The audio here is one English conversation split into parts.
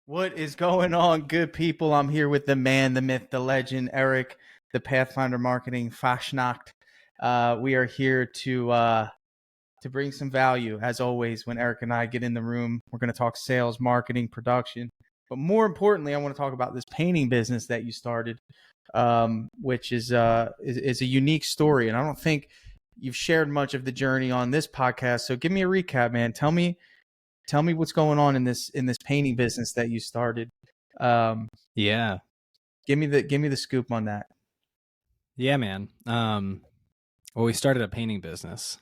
What is going on, good people? I'm here with the man, the myth, the legend, Eric, the Pathfinder Marketing Fashnacht. We are here to bring some value, as always. When Eric and I get in the room, we're going to talk sales, marketing, production, but more importantly, I want to talk about this painting business that you started, which is a unique story, and I don't think you've shared much of the journey on this podcast. So, give me a recap, man. Tell me what's going on in this painting business that you started. Um, Yeah. give me the scoop on that. Yeah, man. Well, we started a painting business.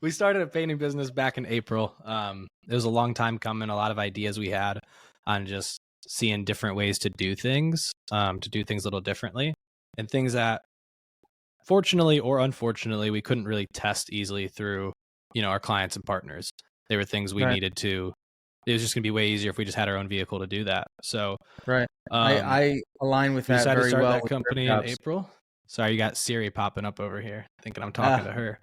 We started a painting business back in April. It was a long time coming, a lot of ideas we had on just seeing different ways to do things a little differently, and things that fortunately or unfortunately we couldn't really test easily through, our clients and partners. They were things we Right. needed to. It was just going to be way easier if we just had our own vehicle to do that. So, Right. um, I align with we that decided to very start well that with company in jobs. April. Sorry, you got Siri popping up over here, thinking I'm talking to her.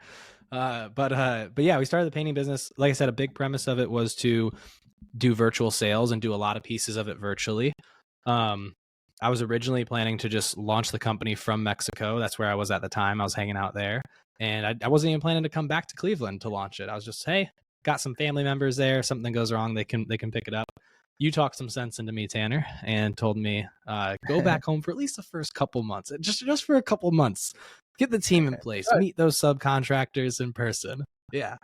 But yeah, we started the painting business. Like I said, a big premise of it was to do virtual sales and do a lot of pieces of it virtually. I was originally planning to just launch the company from Mexico. That's where I was at the time. I was hanging out there, and I wasn't even planning to come back to Cleveland to launch it. I was just, hey, got some family members there. If something goes wrong, they can pick it up. You talked some sense into me, Tanner, and told me go back home for at least the first couple months, just for a couple months, get the team in place, meet those subcontractors in person. Yeah.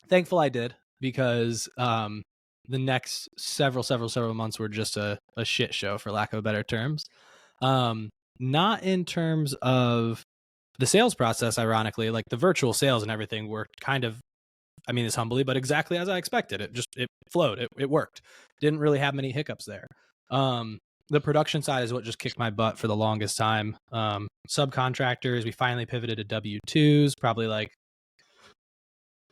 Thankful I did, because the next several months were just a shit show, for lack of better terms. Not in terms of the sales process, ironically, like the virtual sales and everything worked kind of, I mean this humbly, but exactly as I expected. It flowed. It worked. Didn't really have many hiccups there. The production side is what just kicked my butt for the longest time. Subcontractors, we finally pivoted to W-2s, probably like,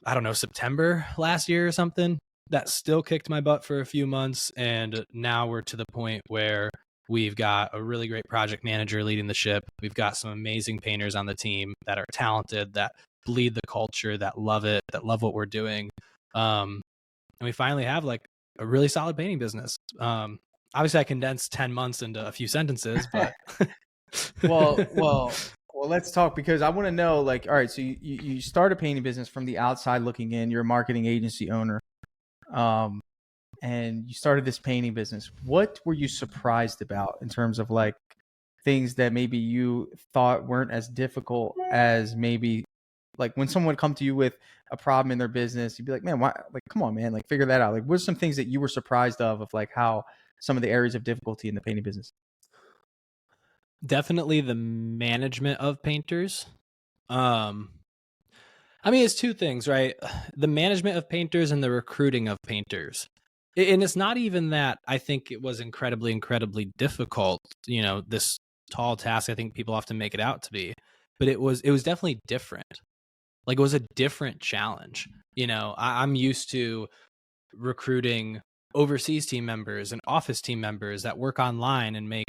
I don't know, September last year or something. That still kicked my butt for a few months. And now we're to the point where we've got a really great project manager leading the ship. We've got some amazing painters on the team that are talented, that bleed the culture, that love it, that love what we're doing. And we finally have like a really solid painting business. Obviously I condensed 10 months into a few sentences, but well, let's talk, because I want to know, like, all right, so you start a painting business from the outside looking in. You're a marketing agency owner, and you started this painting business. What were you surprised about in terms of like things that maybe you thought weren't as difficult as maybe, like, when someone would come to you with a problem in their business, you'd be like, man, why? Like, come on, man, like, figure that out. Like, what are some things that you were surprised of like how some of the areas of difficulty in the painting business? Definitely the management of painters. I mean, it's two things, right? The management of painters and the recruiting of painters. And it's not even that I think it was incredibly difficult, this tall task I think people often make it out to be, but it was definitely different. Like, it was a different challenge. I'm used to recruiting overseas team members and office team members that work online and make,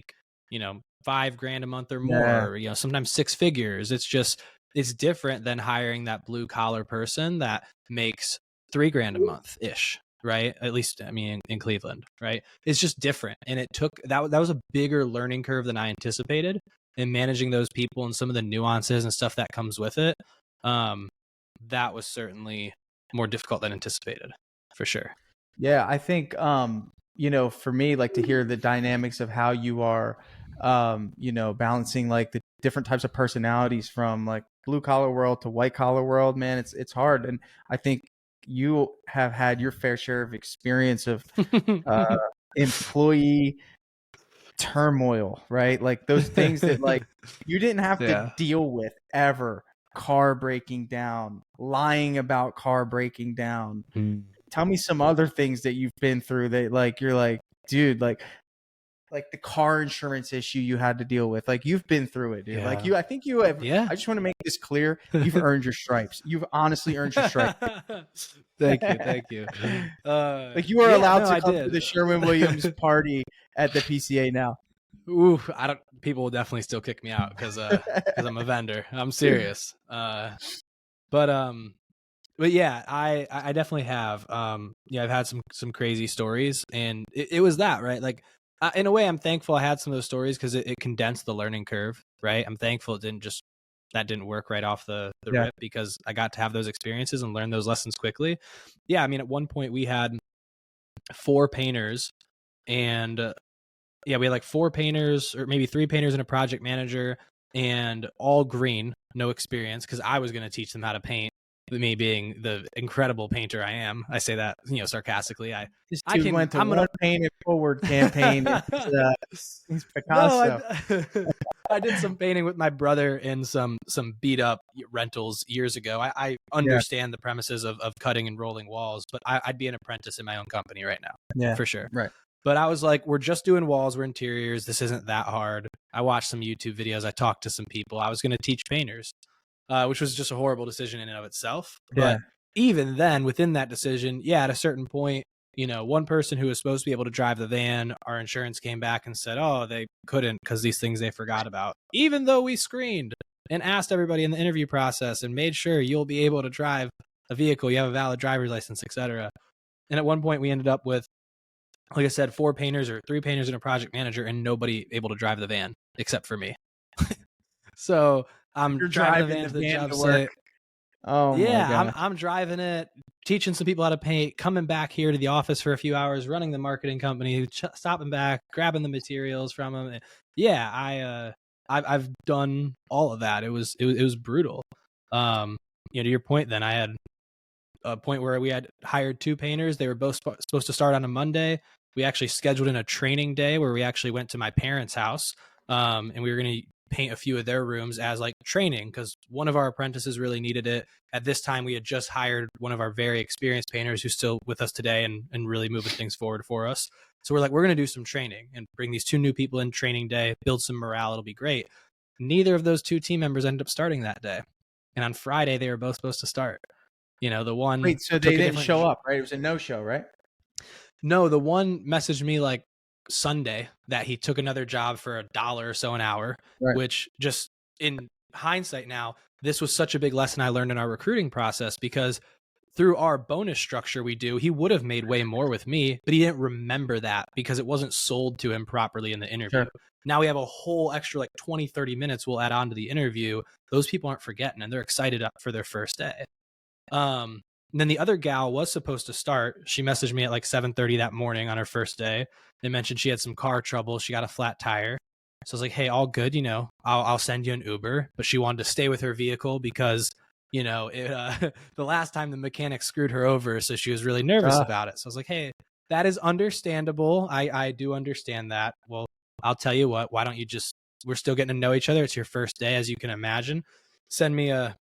$5,000 a month or more, sometimes six figures. It's different than hiring that blue collar person that makes $3,000 a month ish, right? At least, I mean, in Cleveland, right? It's just different. And it took, that was a bigger learning curve than I anticipated in managing those people and some of the nuances and stuff that comes with it. That was certainly more difficult than anticipated, for sure. Yeah, I think for me, like, to hear the dynamics of how you are balancing like the different types of personalities from like blue collar world to white collar world, man, it's hard. And I think you have had your fair share of experience of employee turmoil, right? Like those things that like you didn't have to deal with ever. Car breaking down, lying about car breaking down. Tell me some other things that you've been through that like you're like, dude, like the car insurance issue you had to deal with. Like, you've been through it, dude. Like, I think you have. Yeah. I just want to make this clear. You've earned your stripes. You've honestly earned your stripes. Thank you. Like, you are allowed to come to the Sherwin-Williams party at the PCA now. Ooh, people will definitely still kick me out because I'm a vendor. I'm serious. But But yeah, I definitely have. Yeah, I've had some crazy stories, and it was that, right? Like, in a way, I'm thankful I had some of those stories because it condensed the learning curve, right? I'm thankful that didn't work right off the Yeah. rip, because I got to have those experiences and learn those lessons quickly. Yeah, I mean, at one point we had 4 painters, and yeah, we had like 4 painters, or maybe 3 painters and a project manager, and all green, no experience, because I was going to teach them how to paint. Me being the incredible painter I am, I say that, sarcastically. This I dude can. went to I'm gonna. one Pay It Forward campaign. And he's No, Picasso. I did some painting with my brother in some beat up rentals years ago. I Yeah. understand the premises of cutting and rolling walls, but I'd be an apprentice in my own company right now, Yeah. for sure. Right. But I was like, we're just doing walls, we're interiors. This isn't that hard. I watched some YouTube videos. I talked to some people. I was going to teach painters, which was just a horrible decision in and of itself. Yeah. But even then, within that decision, yeah, at a certain point, one person who was supposed to be able to drive the van, our insurance came back and said, oh, they couldn't because these things they forgot about. Even though we screened and asked everybody in the interview process and made sure you'll be able to drive a vehicle, you have a valid driver's license, etc. And at one point, we ended up with, like I said, 4 painters or 3 painters and a project manager, and nobody able to drive the van except for me. So I'm You're driving the driving van the to the van job to work. site. Oh my Yeah, god. I'm driving it, teaching some people how to paint, coming back here to the office for a few hours, running the marketing company, stopping back, grabbing the materials from them. Yeah, I've done all of that. It was brutal. To your point, then I had a point where we had hired 2 painters. They were both supposed to start on a Monday. We actually scheduled in a training day where we actually went to my parents' house, and we were going to paint a few of their rooms as like training, because one of our apprentices really needed it. At this time, we had just hired one of our very experienced painters who's still with us today and really moving things forward for us. So we're like, we're going to do some training and bring these 2 new people in training day, build some morale. It'll be great. Neither of those 2 team members ended up starting that day. And on Friday, they were both supposed to start. The one Wait, so took they a didn't different. show up, right? It was a no-show, right? No, the one messaged me like Sunday that he took another job for $1 or so an hour, Right. which, just in hindsight now, this was such a big lesson I learned in our recruiting process, because through our bonus structure he would have made way more with me, but he didn't remember that because it wasn't sold to him properly in the interview. Sure. Now we have a whole extra like 20-30 minutes we'll add on to the interview. Those people aren't forgetting, and they're excited for their first day. And then the other gal was supposed to start. She messaged me at like 7:30 that morning on her first day and mentioned she had some car trouble. She got a flat tire. So I was like, hey, all good. I'll send you an Uber. But she wanted to stay with her vehicle because, the last time the mechanic screwed her over. So she was really nervous about it. So I was like, hey, that is understandable. I do understand that. Well, I'll tell you what, why don't you we're still getting to know each other. It's your first day, as you can imagine. Send me a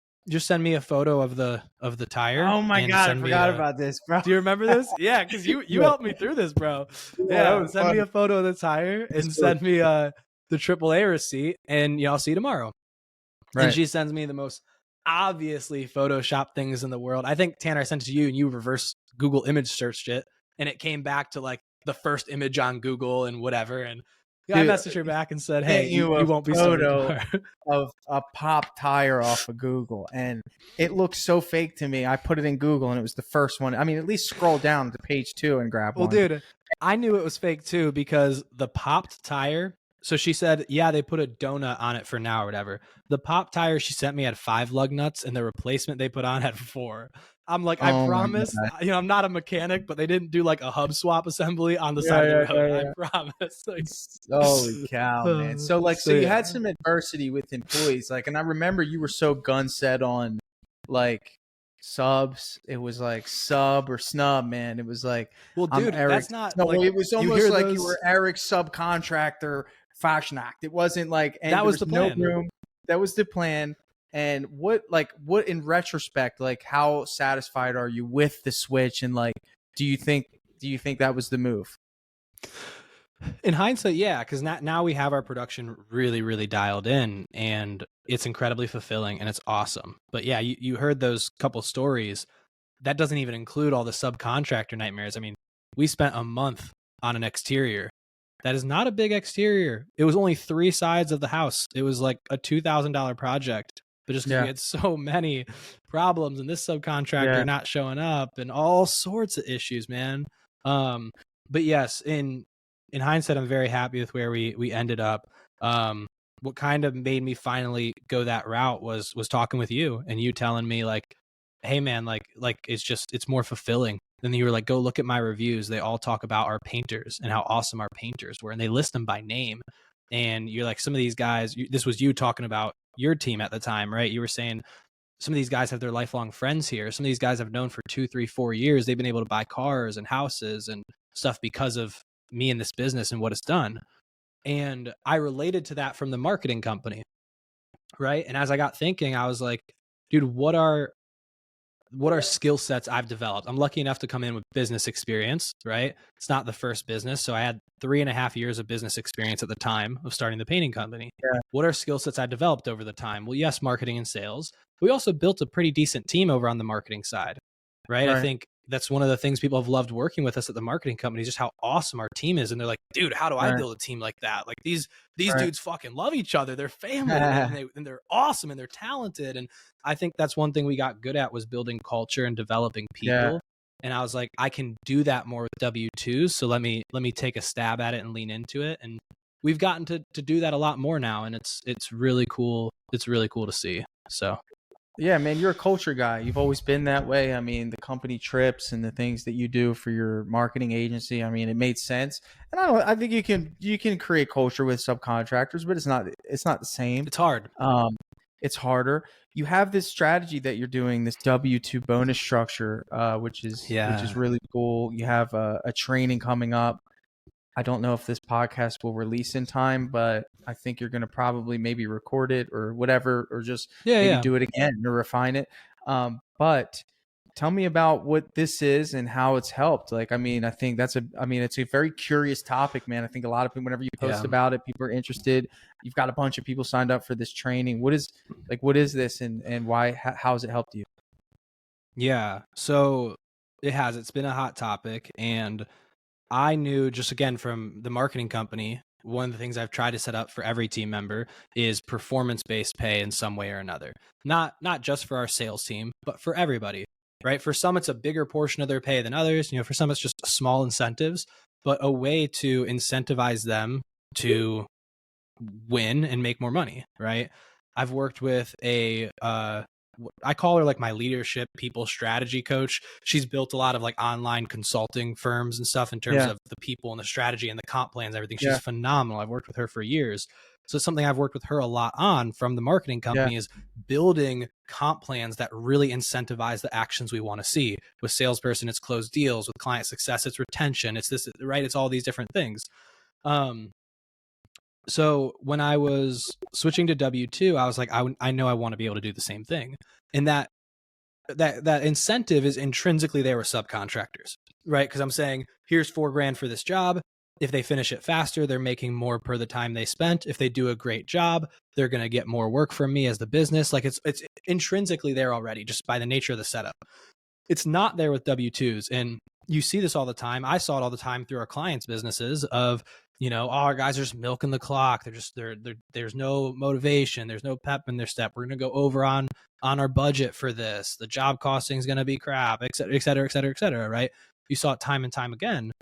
photo of the tire. Oh my god, I forgot about this, bro. Do you remember this? Yeah, because you helped me through this, bro. Yeah, send me a photo of the tire and send me the AAA receipt, and I'll see you tomorrow. Right. And she sends me the most obviously Photoshop things in the world. I think, Tanner, I sent it to you, and you reverse Google image searched it, and it came back to like the first image on Google and whatever. And I messaged her back and said, hey, you won't be photo of a pop tire off of Google, and it looks so fake to me. I put it in Google, and it was the first one. I mean, at least scroll down to page 2 and grab one. Well, dude, I knew it was fake too, because the popped tire. So she said, yeah, they put a donut on it for now or whatever. The pop tire she sent me had 5 lug nuts, and the replacement they put on had 4. I'm like, I promise, I'm not a mechanic, but they didn't do like a hub swap assembly on the side of the road. I promise. Like, holy cow, man. So you had some adversity with employees, and I remember you were so gun set on subs. It was like sub or snub, man. It was like, well, dude, that's not. No, it was almost like you were Eric's subcontractor Fashnacht. It wasn't like, and that was the plan. No room. That was the plan. And what in retrospect, how satisfied are you with the switch? And do you think that was the move? In hindsight, yeah, because now we have our production really, really dialed in, and it's incredibly fulfilling and it's awesome. But yeah, you heard those couple stories. That doesn't even include all the subcontractor nightmares. I mean, we spent a month on an exterior. That is not a big exterior. It was only 3 sides of the house. It was like a $2,000 project. but just because we Yeah. had so many problems and this subcontractor Yeah. not showing up and all sorts of issues, man. Um, but yes, in hindsight, I'm very happy with where we ended up. What kind of made me finally go that route was talking with you and you telling me like, hey man, like it's more fulfilling. Then you were like, go look at my reviews. They all talk about our painters and how awesome our painters were, and they list them by name. And you're like, some of these guys, this was you talking about your team at the time, right? You were saying some of these guys have their lifelong friends here. Some of these guys I've known for 2, 3, 4 years. They've been able to buy cars and houses and stuff because of me in this business and what it's done. And I related to that from the marketing company, right? And as I got thinking, I was like, dude, what are skill sets I've developed? I'm lucky enough to come in with business experience, right? It's not the first business. So I had 3.5 years of business experience at the time of starting the painting company. Yeah. What are skill sets I developed over the time? Well, yes, marketing and sales. We also built a pretty decent team over on the marketing side, right? I Right. think that's one of the things people have loved working with us at the marketing company, just how awesome our team is. And they're like, dude, how do I Right. build a team like that? Like these Right. dudes fucking love each other. They're family and they're awesome and they're talented. And I think that's one thing we got good at was building culture and developing Yeah. people. And I was like, I can do that more with W2s. So let me take a stab at it and lean into it. And we've gotten to do that a lot more now. And it's really cool. It's really cool to see. So Yeah, man, you're a culture guy. You've always been that way. I mean, the company trips and the things that you do for your marketing agency, I mean, it made sense. And I think you can create culture with subcontractors, but it's not the same. it's hard. Um, it's harder. You have this strategy that you're doing, this W2 bonus structure, which is Yeah. really cool. You have a training coming up. I don't know if this podcast will release in time, but I think you're going to probably maybe record it or whatever, or just Yeah. maybe Yeah. do it again or refine it. But tell me about what this is and how it's helped. Like, I mean, it's a very curious topic, man. I think a lot of people, whenever you post Yeah. about it, people are interested. You've got a bunch of people signed up for this training. What is this and why, how has it helped you? Yeah. So it's been a hot topic. And I knew just again from the marketing company, one of the things I've tried to set up for every team member is performance-based pay in some way or another. Not just for our sales team, but for everybody, right? For some, it's a bigger portion of their pay than others. For some, it's just small incentives, but a way to incentivize them to win and make more money, right? I've worked with I call her like my leadership people strategy coach. She's built a lot of like online consulting firms and stuff in terms Yeah. of the people and the strategy and the comp plans, everything. She's Yeah. phenomenal. I've worked with her for years. So it's something I've worked with her a lot on from the marketing Yeah. company is building comp plans that really incentivize the actions we want to see. With salesperson, it's closed deals. With client success, it's retention. It's this, right? It's all these different things. So when I was switching to W2, I was like, I know I want to be able to do the same thing. And that incentive is intrinsically there with subcontractors, right? Because I'm saying, here's $4,000 for this job. If they finish it faster, they're making more per the time they spent. If they do a great job, they're going to get more work from me as the business. Like it's intrinsically there already, just by the nature of the setup. It's not there with W2s. And you see this all the time. I saw it all the time through our clients' businesses of, our guys are just milking the clock. There's no motivation. There's no pep in their step. We're going to go over on our budget for this. The job costing is going to be crap, et cetera, et cetera, et cetera, et cetera. Right. You saw it time and time again.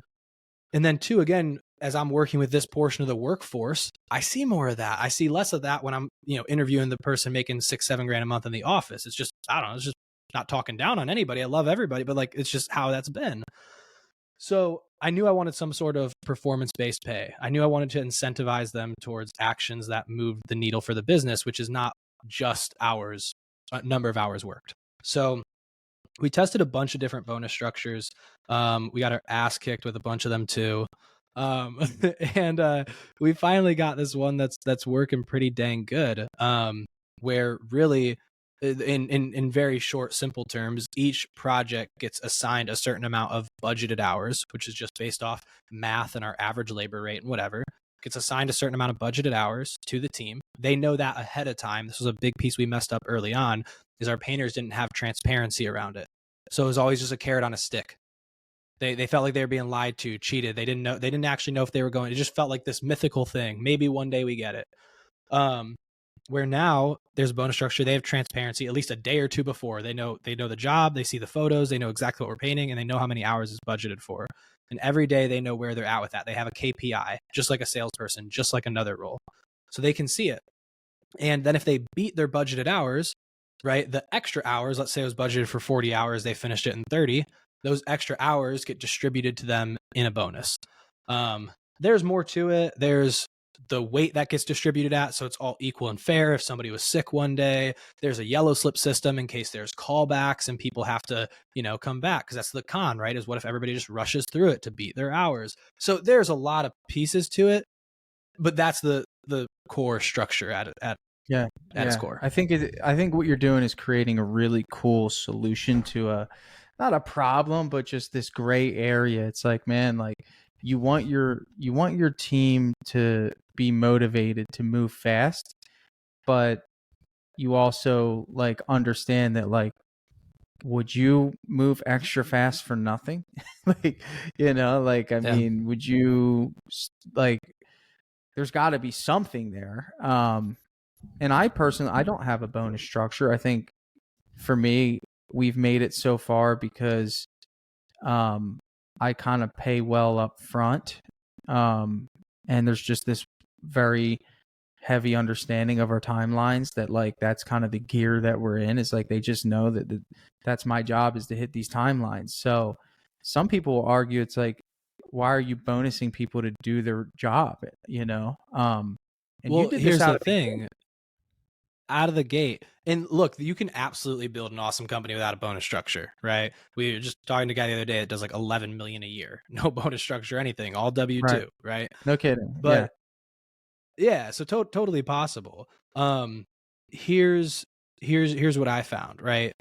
And then two, again, as I'm working with this portion of the workforce, I see more of that. I see less of that when I'm, interviewing the person making $6-7 grand a month in the office. It's just, I don't know. It's just not talking down on anybody. I love everybody, but like, it's just how that's been. So I knew I wanted some sort of performance-based pay. I knew I wanted to incentivize them towards actions that moved the needle for the business, which is not just number of hours worked. So we tested a bunch of different bonus structures. We got our ass kicked with a bunch of them too. And we finally got this one that's working pretty dang good. Where really in very short, simple terms, each project gets assigned a certain amount of budgeted hours, which is just based off math and our average labor rate and whatever. Gets assigned a certain amount of budgeted hours to the team. They know that ahead of time. This was a big piece we messed up early on, is our painters didn't have transparency around it. So it was always just a carrot on a stick. They felt like they were being lied to, cheated. They didn't actually know if they were going. It just felt like this mythical thing. Maybe one day we get it. where now there's a bonus structure. They have transparency at least a day or two before. They know the job, they see the photos, they know exactly what we're painting, and they know how many hours is budgeted for. And every day they know where they're at with that. They have a KPI, just like a salesperson, just like another role. So they can see it. And then if they beat their budgeted hours, right, the extra hours, let's say it was budgeted for 40 hours, they finished it in 30, those extra hours get distributed to them in a bonus. There's more to it. There's the weight that gets distributed at, so it's all equal and fair. If somebody was sick one day, there's a yellow slip system in case there's callbacks and people have to, come back, because that's the con, right? Is what if everybody just rushes through it to beat their hours? So there's a lot of pieces to it, but that's the core structure at its core. I think what you're doing is creating a really cool solution to not a problem, but just this gray area. It's like, man, like you want your team to be motivated to move fast, but you also like understand that, like, would you move extra fast for nothing? Like, I mean, would you, like, there's got to be something there. And I don't have a bonus structure. I think for me, we've made it so far because I kind of pay well up front. And there's just this very heavy understanding of our timelines that, like, that's kind of the gear that we're in. It's like they just know that that's my job, is to hit these timelines. So some people will argue, it's like, why are you bonusing people to do their job? And well, here's the thing. Out of the gate, and look, you can absolutely build an awesome company without a bonus structure, right? We were just talking to a guy the other day that does like 11 million a year, no bonus structure, anything, all W2, right? No kidding. But yeah, so totally possible. Here's what I found, right?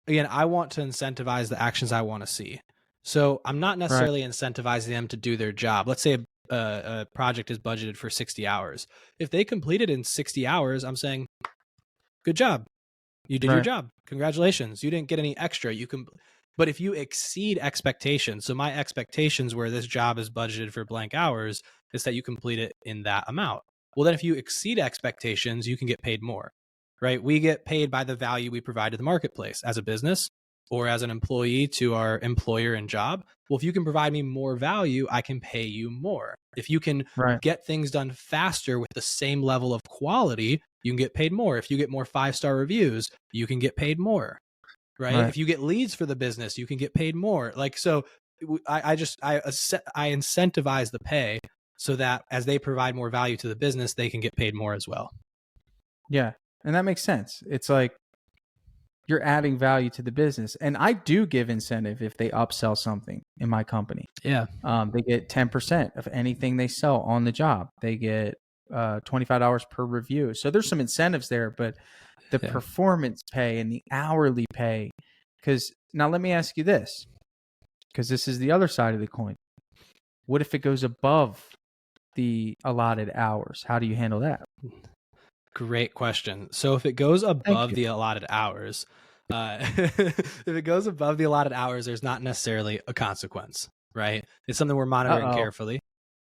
Again, I want to incentivize the actions I want to see. So I'm not necessarily incentivizing them to do their job. Let's say a project is budgeted for 60 hours. If they complete it in 60 hours, I'm saying, good job. You did your job. Congratulations. You didn't get any extra. But if you exceed expectations, so my expectations were this job is budgeted for blank hours, is that you complete it in that amount. Well, then if you exceed expectations, you can get paid more, right? We get paid by the value we provide to the marketplace as a business or as an employee to our employer and job. Well, if you can provide me more value, I can pay you more. If you can get things done faster with the same level of quality, you can get paid more. If you get more 5-star reviews, you can get paid more, right? If you get leads for the business, you can get paid more. Like, so I incentivize the pay so that as they provide more value to the business, they can get paid more as well. Yeah. And that makes sense. It's like, you're adding value to the business. And I do give incentive if they upsell something in my company. Yeah. They get 10% of anything they sell on the job. They get $25 per review. So there's some incentives there, but the performance pay and the hourly pay, because now let me ask you this, because this is the other side of the coin. What if it goes above the allotted hours? How do you handle that? Great question. So if it goes above the allotted hours, if it goes above the allotted hours, there's not necessarily a consequence, right? It's something we're monitoring carefully,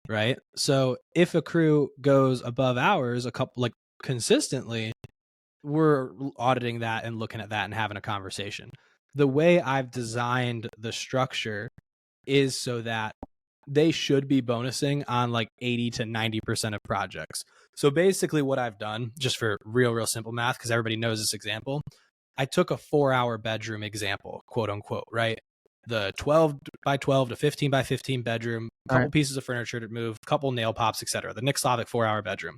right? So if a crew goes above hours, consistently, we're auditing that and looking at that and having a conversation. The way I've designed the structure is so that they should be bonusing on like 80 to 90% of projects. So basically what I've done, just for real simple math, because everybody knows this example, I took a 4-hour bedroom example, quote unquote, right? The 12 by 12 to 15 by 15 bedroom, couple pieces of furniture to move, couple nail pops, etc. The Nick Slavic 4-hour bedroom.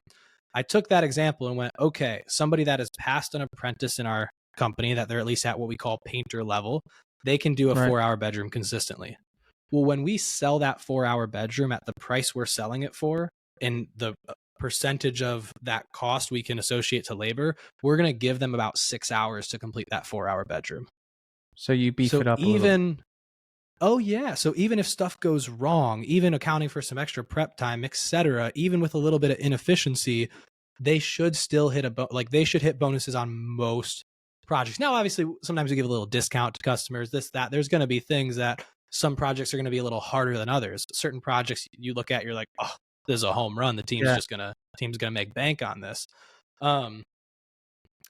I took that example and went, okay, somebody that has passed an apprentice in our company, that they're at least at what we call painter level, they can do a 4-hour bedroom consistently. Well, when we sell that 4-hour bedroom at the price we're selling it for, and the percentage of that cost we can associate to labor, we're going to give them about 6 hours to complete that 4-hour bedroom. So you beef it up a little. Oh yeah. So even if stuff goes wrong, even accounting for some extra prep time, etc., even with a little bit of inefficiency, they should still hit they should hit bonuses on most projects. Now, obviously, sometimes we give a little discount to customers, this, that. There's going to be things that some projects are going to be a little harder than others. Certain projects you look at, you're like, oh, this is a home run. The team's going to make bank on this.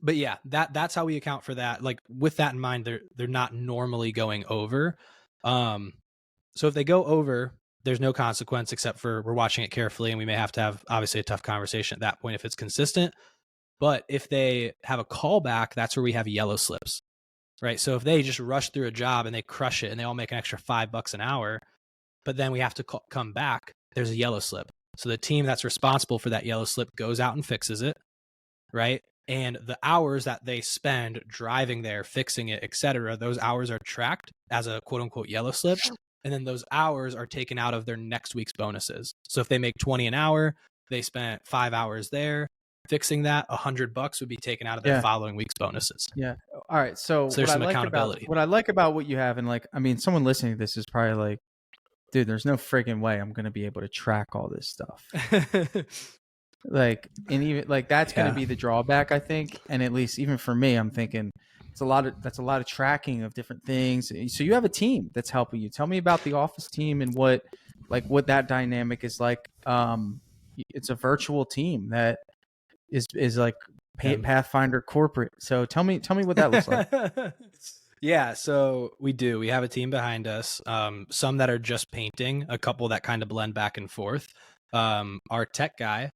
But yeah, that's how we account for that. Like with that in mind, they're not normally going over. So if they go over, there's no consequence except for we're watching it carefully, and we may have to have obviously a tough conversation at that point if it's consistent. But if they have a callback, that's where we have yellow slips, right? So if they just rush through a job and they crush it and they all make an extra $5 an hour, but then we have to come back, there's a yellow slip. So the team that's responsible for that yellow slip goes out and fixes it, right? And the hours that they spend driving there, fixing it, etc., those hours are tracked as a quote unquote yellow slip. And then those hours are taken out of their next week's bonuses. So if they make 20 an hour, they spent 5 hours there fixing that, $100 would be taken out of their following week's bonuses. Yeah. All right. So there's some accountability. What I like about what you have, and like, I mean, someone listening to this is probably like, dude, there's no friggin' way I'm going to be able to track all this stuff. Like, and even like that's going to be the drawback, I think. And at least even for me, I'm thinking that's a lot of tracking of different things. So you have a team that's helping you. Tell me about the office team and what that dynamic is like. It's a virtual team that is like Pathfinder corporate. So tell me what that looks like. Yeah, so we have a team behind us, some that are just painting, a couple that kind of blend back and forth. Our tech guy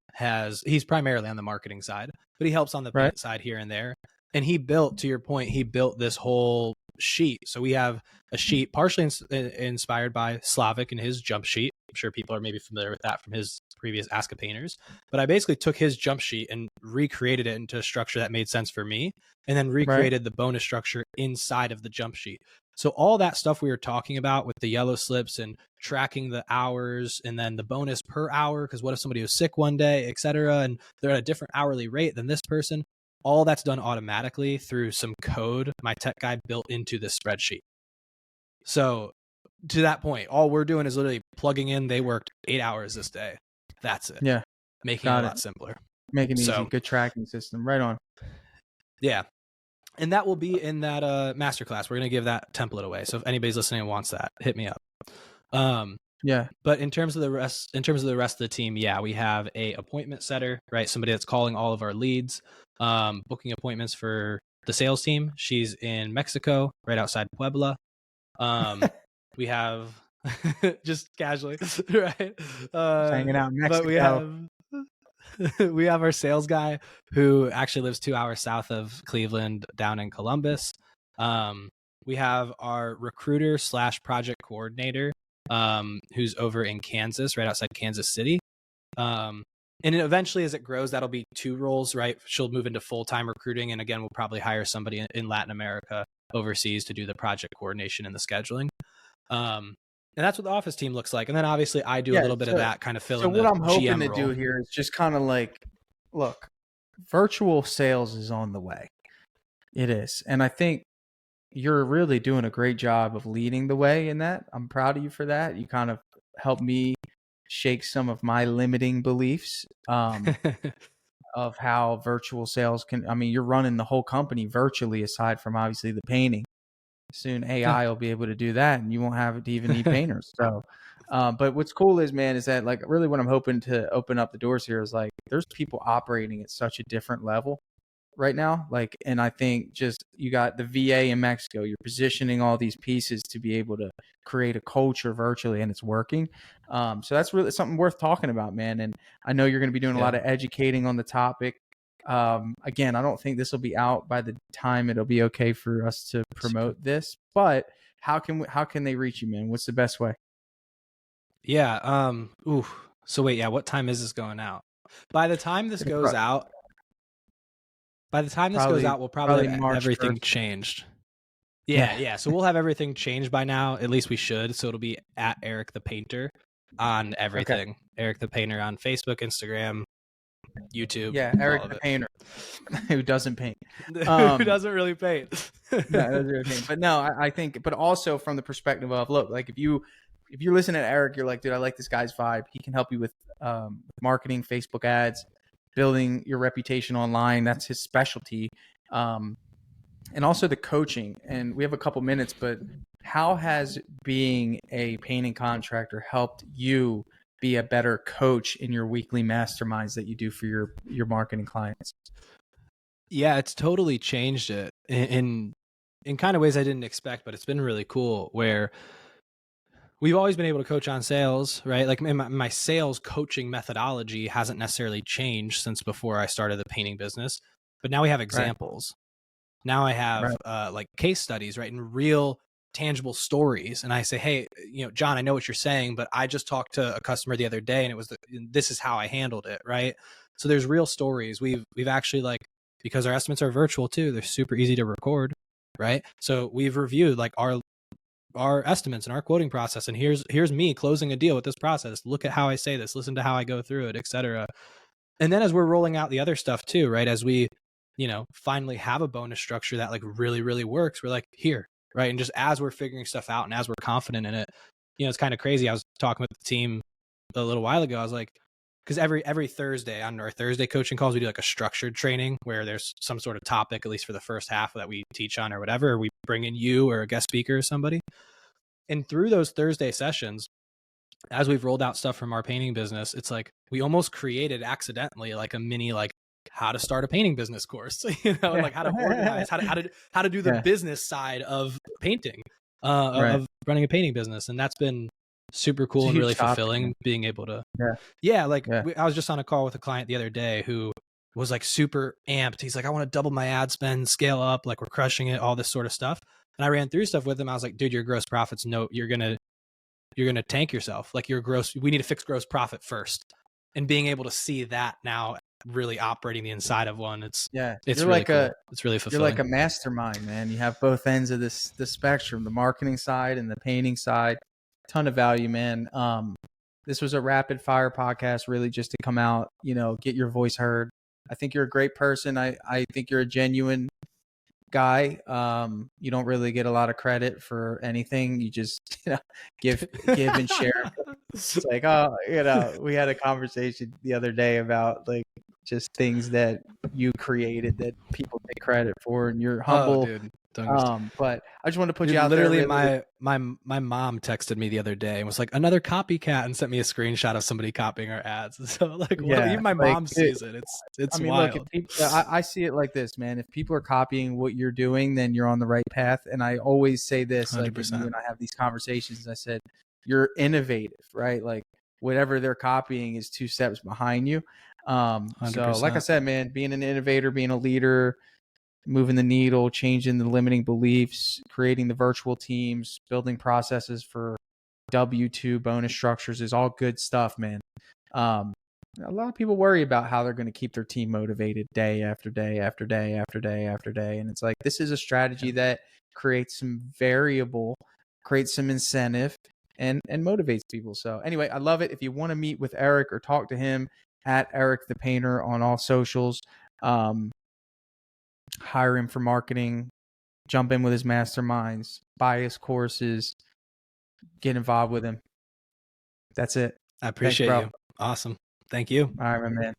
he's primarily on the marketing side, but he helps on the paint side here and there. And he built, to your point, this whole sheet. So we have a sheet partially inspired by Slavic and his jump sheet. I'm sure people are maybe familiar with that from his previous Ask a Painters. But I basically took his jump sheet and recreated it into a structure that made sense for me, and then recreated the bonus structure inside of the jump sheet. So all that stuff we were talking about with the yellow slips and tracking the hours and then the bonus per hour, because what if somebody was sick one day, et cetera, and they're at a different hourly rate than this person, all that's done automatically through some code my tech guy built into this spreadsheet. So to that point, all we're doing is literally plugging in, they worked 8 hours this day. That's it. Yeah. Making it a lot simpler. Making it easy. Good tracking system. Right on. Yeah. And that will be in that masterclass. We're going to give that template away. So if anybody's listening and wants that, hit me up. But in terms of the rest of the team, we have a appointment setter, right? Somebody that's calling all of our leads, booking appointments for the sales team. She's in Mexico, right outside Puebla. We have just casually, right? Hanging out in Mexico. But we have our sales guy who actually lives 2 hours south of Cleveland, down in Columbus. We have our recruiter / project coordinator, who's over in Kansas, right outside Kansas City. And eventually, as it grows, that'll be 2 roles, right? She'll move into full-time recruiting. And again, we'll probably hire somebody in Latin America overseas to do the project coordination and the scheduling. And that's what the office team looks like. And then obviously I do a little bit of that, kind of fill in the GM role. So what I'm hoping to do here is just kind of like, look, virtual sales is on the way. It is. And I think you're really doing a great job of leading the way in that. I'm proud of you for that. You kind of helped me shake some of my limiting beliefs of how virtual sales you're running the whole company virtually aside from obviously the painting. Soon AI will be able to do that and you won't have to even need painters. So, but what's cool is that like really what I'm hoping to open up the doors here is like, there's people operating at such a different level right now. Like, and I think just, you got the VA in Mexico, you're positioning all these pieces to be able to create a culture virtually, and it's working. So that's really something worth talking about, man. And I know you're going to be doing a lot of educating on the topic. Again, I don't think this will be out by the time it'll be okay for us to promote this, but how can they reach you, man? What's the best way? So wait, what time is this going out? By the time this goes out, we'll probably have everything 1st. Changed. Yeah. So we'll have everything changed by now. At least we should. So it'll be at Eric the Painter on everything. Okay. Eric the Painter on Facebook, Instagram, YouTube. Yeah, Eric the Painter, who doesn't paint. Who doesn't really paint. But no, I think, but also from the perspective of, look, like if you're listening to Eric, you're like, dude, I like this guy's vibe. He can help you with marketing, Facebook ads, building your reputation online. That's his specialty. And also the coaching. And we have a couple minutes, but how has being a painting contractor helped you be a better coach in your weekly masterminds that you do for your marketing clients? Yeah, it's totally changed it in kind of ways I didn't expect, but it's been really cool where we've always been able to coach on sales, right? Like my sales coaching methodology hasn't necessarily changed since before I started the painting business, but now we have Right. examples. Now I have Right. like case studies, right? And real tangible stories. And I say, hey, John, I know what you're saying, but I just talked to a customer the other day and this is how I handled it. Right. So there's real stories. We've actually like, because our estimates are virtual too, they're super easy to record. Right. So we've reviewed like our estimates and our quoting process. And here's me closing a deal with this process. Look at how I say this, listen to how I go through it, et cetera. And then as we're rolling out the other stuff too, right? As we, finally have a bonus structure that like really, really works, we're like, here, right? And just as we're figuring stuff out and as we're confident in it, it's kind of crazy. I was talking with the team a little while ago. I was like, because every Thursday on our Thursday coaching calls, we do like a structured training where there's some sort of topic, at least for the first half, that we teach on or whatever. Or we bring in you or a guest speaker or somebody. And through those Thursday sessions, as we've rolled out stuff from our painting business, it's like we almost created accidentally like a mini like how to start a painting business course, and like how to organize, how to do the business side of painting, Right. of running a painting business, and that's been super It's cool a and huge really topic, fulfilling. man. Being able to, Yeah. like Yeah. I was just on a call with a client the other day who was like super amped. He's like, I want to double my ad spend, scale up, like we're crushing it, all this sort of stuff. And I ran through stuff with him. I was like, dude, your gross profits, no, you're gonna tank yourself. Like we need to fix gross profit first. And being able to see that now really operating the inside of one, it's really like cool. It's really fulfilling. You're like a mastermind, the have both ends of the spectrum, the marketing side and the painting side. Ton of value, man. This was a rapid fire podcast, really just to come out, get your voice heard. I think you're a great person. I think you're a genuine guy. You don't really get a lot of credit for anything. You just give and share. It's like, we had a conversation the other day about like just things that you created that people take credit for, and you're humble. Dude, but I just want to put dude, you out literally there. Literally, my mom texted me the other day and was like, another copycat, and sent me a screenshot of somebody copying our ads. So like, even my mom sees it. It's wild. Look, I see it like this, man. If people are copying what you're doing, then you're on the right path. And I always say this, 100%. like when you and I have these conversations, I said, you're innovative, right? Like whatever they're copying is 2 steps behind you. So like I said, man, being an innovator, being a leader, moving the needle, changing the limiting beliefs, creating the virtual teams, building processes for W2 bonus structures is all good stuff, man. A lot of people worry about how they're going to keep their team motivated day after day after day after day after day. And it's like, this is a strategy that creates some variable, creates some incentive, and motivates people. So anyway, I love it. If you want to meet with Eric or talk to him, at Eric the Painter on all socials. Hire him for marketing, jump in with his masterminds, buy his courses, get involved with him. That's it. I appreciate you. Awesome. Thank you. All right, my man.